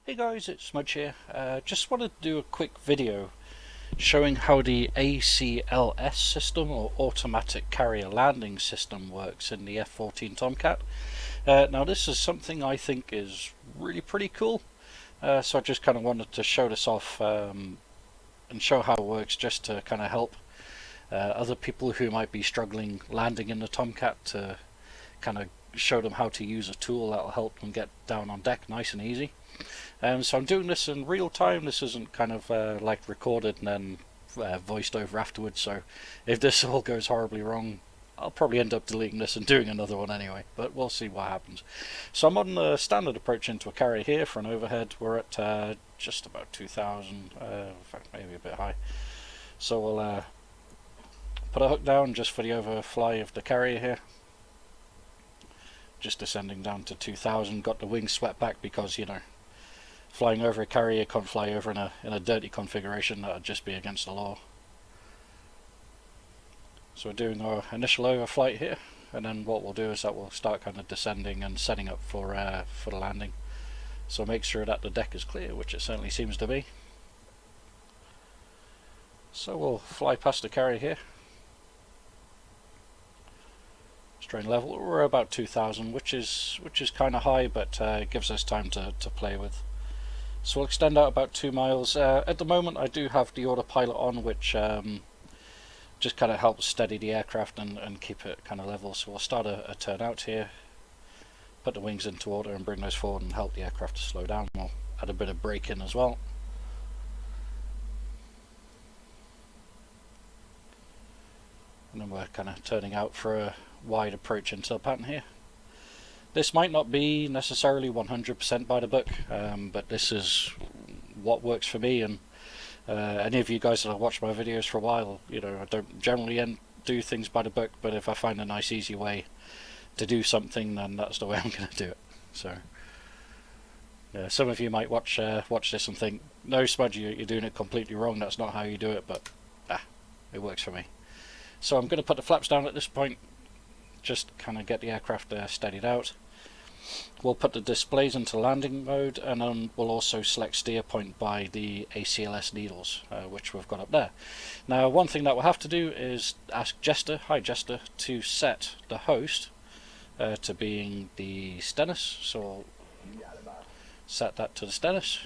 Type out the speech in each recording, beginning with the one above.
Hey guys, it's Smudge here. Just wanted to do a quick video showing how the ACLS system, or Automatic Carrier Landing System, works in the F-14 Tomcat. Now this is something I think is really pretty cool, so I just kind of wanted to show this off and show how it works, just to kind of help other people who might be struggling landing in the Tomcat, to kind of show them how to use a tool that will help them get down on deck nice and easy. So I'm doing this in real time. This isn't kind of like recorded and then voiced over afterwards, so if this all goes horribly wrong, I'll probably end up deleting this and doing another one anyway, but we'll see what happens. So I'm on the standard approach into a carrier here for an overhead. We're at just about 2,000, in fact maybe a bit high. So we'll put a hook down just for the overfly of the carrier here. Just descending down to 2,000, got the wings swept back because, you know, flying over a carrier, can't fly over in a dirty configuration. That would just be against the law. So we're doing our initial overflight here, and then what we'll do is that we'll start kind of descending and setting up for the landing. So make sure that the deck is clear, which it certainly seems to be. So we'll fly past the carrier here. Strain level, we're about 2,000, which is kind of high, but it gives us time to play with. So we'll extend out about 2 miles. At the moment I do have the autopilot on, which just kind of helps steady the aircraft and keep it kind of level. So we'll start a turn out here, put the wings into order and bring those forward and help the aircraft to slow down. We'll add a bit of brake in as well. And then we're kind of turning out for a wide approach into the pattern here. This might not be necessarily 100% by the book, but this is what works for me. And any of you guys that have watched my videos for a while, you know, I don't generally do things by the book, but if I find a nice easy way to do something, then that's the way I'm going to do it. So yeah, some of you might watch this and think, no Smudge, you're doing it completely wrong, that's not how you do it, but it works for me. So I'm going to put the flaps down at this point, just kind of get the aircraft steadied out. We'll put the displays into landing mode, and then we'll also select steer point by the ACLS needles, which we've got up there. Now one thing that we'll have to do is ask Jester, hi Jester, to set the host to being the Stennis. So we'll set that to the Stennis,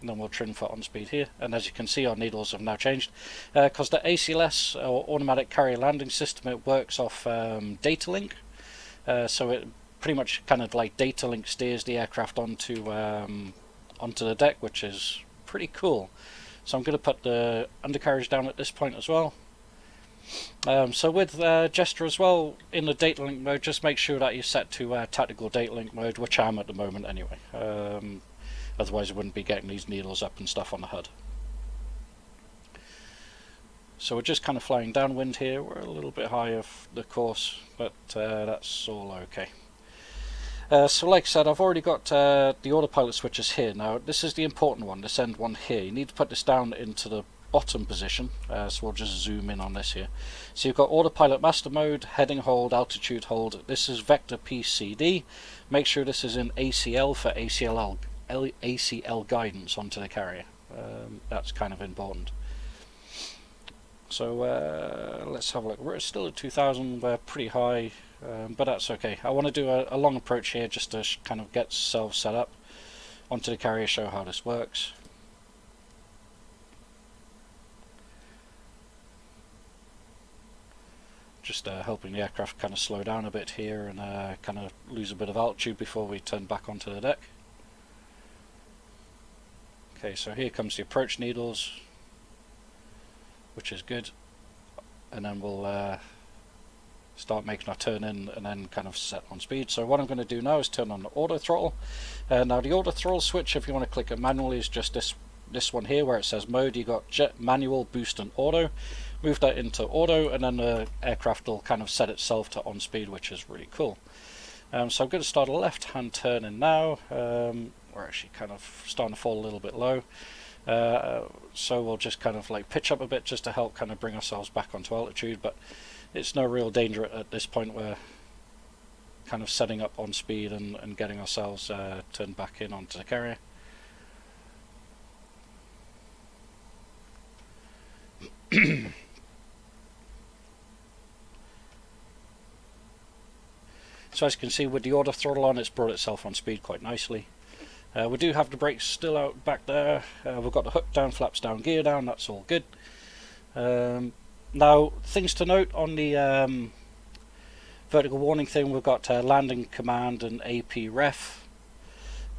and then we'll trim for on speed here. And as you can see, our needles have now changed because the ACLS, or Automatic Carrier Landing System, it works off data link. So it pretty much kind of like data link steers the aircraft onto the deck, which is pretty cool. So I'm going to put the undercarriage down at this point as well. So with Jester as well, in the data link mode, just make sure that you're set to tactical data link mode, which I am at the moment anyway. Otherwise I wouldn't be getting these needles up and stuff on the HUD. So we're just kind of flying downwind here. We're a little bit high of the course, but that's all okay. So like I said, I've already got the autopilot switches here. Now this is the important one, this end one here. You need to put this down into the bottom position, so we'll just zoom in on this here. So you've got autopilot master mode, heading hold, altitude hold. This is vector PCD. Make sure this is in ACL for ACL guidance onto the carrier. That's kind of important. So let's have a look. We're still at 2,000, we're pretty high, but that's okay. I want to do a long approach here just to kind of get ourselves set up onto the carrier, show how this works. Just helping the aircraft kind of slow down a bit here and kind of lose a bit of altitude before we turn back onto the deck. Okay, so here comes the approach needles, which is good, and then we'll start making our turn in and then kind of set on speed. So what I'm going to do now is turn on the auto throttle. Now the auto throttle switch, if you want to click it manually, is just this one here where it says mode. You got jet, manual, boost and auto. Move that into auto, and then the aircraft will kind of set itself to on speed, which is really cool. So I'm going to start a left hand turn in now. We're actually kind of starting to fall a little bit low. So we'll just kind of like pitch up a bit just to help kind of bring ourselves back onto altitude, but it's no real danger at this point. We're kind of setting up on speed and getting ourselves turned back in onto the carrier. So as you can see, with the auto throttle on, it's brought itself on speed quite nicely. We do have the brakes still out back there. We've got the hook down, flaps down, gear down, that's all good. Now, things to note on the vertical warning thing, we've got landing command and AP ref.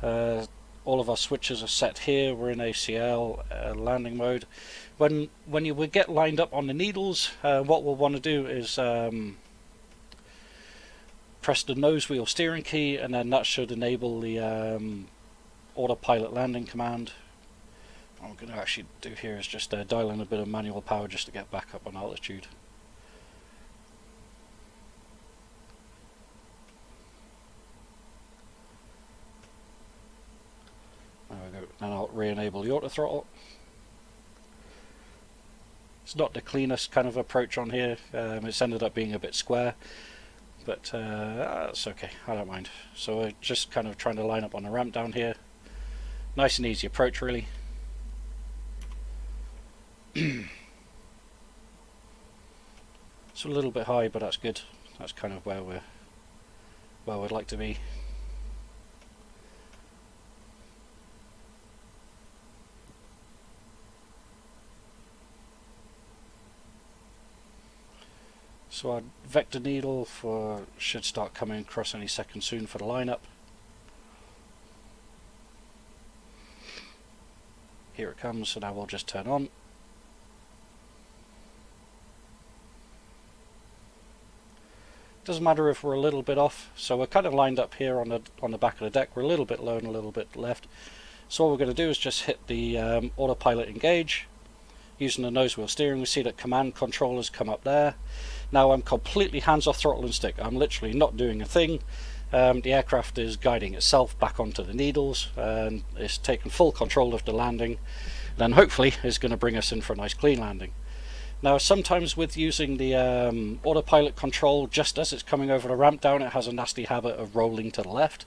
All of our switches are set here. We're in ACL landing mode. When you would get lined up on the needles, what we'll want to do is press the nose wheel steering key, and then that should enable the autopilot landing command. What I'm going to actually do here is just dial in a bit of manual power just to get back up on altitude. There we go. Then I'll re-enable the auto throttle. It's not the cleanest kind of approach on here. It's ended up being a bit square, but that's okay. I don't mind. So we're just kind of trying to line up on the ramp down here. Nice and easy approach, really. It's a little bit high, but that's good. That's kind of where we'd like to be. So our vector needle should start coming across any second soon for the lineup. Here it comes, so now we'll just turn on. Doesn't matter if we're a little bit off, so we're kind of lined up here on the back of the deck. We're a little bit low and a little bit left. So what we're going to do is just hit the autopilot engage. Using the nose wheel steering, we see that command controllers come up there. Now I'm completely hands off throttle and stick. I'm literally not doing a thing. The aircraft is guiding itself back onto the needles, and it's taken full control of the landing. Then hopefully is going to bring us in for a nice clean landing. Now sometimes with using the autopilot control, just as it's coming over the ramp down, it has a nasty habit of rolling to the left.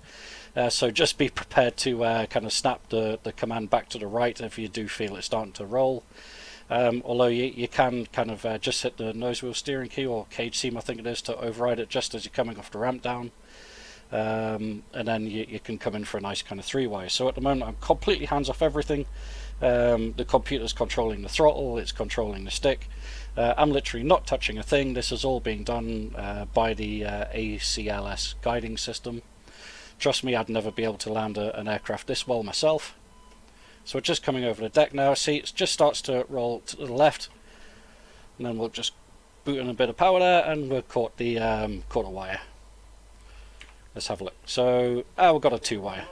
So just be prepared to kind of snap the command back to the right if you do feel it's starting to roll. Although you can kind of just hit the nose wheel steering key, or cage seam I think it is, to override it just as you're coming off the ramp down. And then you can come in for a nice kind of three-wire. So at the moment I'm completely hands off everything. The computer's controlling the throttle, it's controlling the stick. I'm literally not touching a thing. This is all being done by the ACLS guiding system. Trust me, I'd never be able to land an aircraft this well myself. So we're just coming over the deck now. See, it just starts to roll to the left, and then we'll just boot in a bit of power there, and we've caught the wire. Let's have a look. So we've got a 2-wire.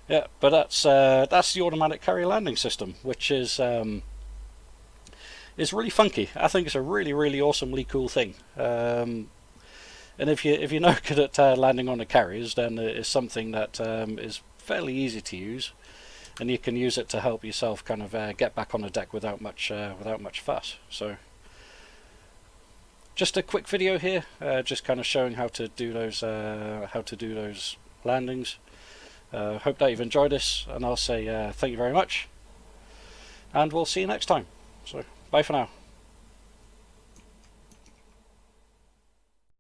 Yeah, but that's the automatic carrier landing system, which is really funky. I think it's a really awesomely cool thing. And if you're no good at landing on the carriers, then it's something that is fairly easy to use, and you can use it to help yourself kind of get back on the deck without much fuss. So just a quick video here, just kind of showing how to do those landings. Hope that you've enjoyed this, and I'll say thank you very much, and we'll see you next time. So bye for now.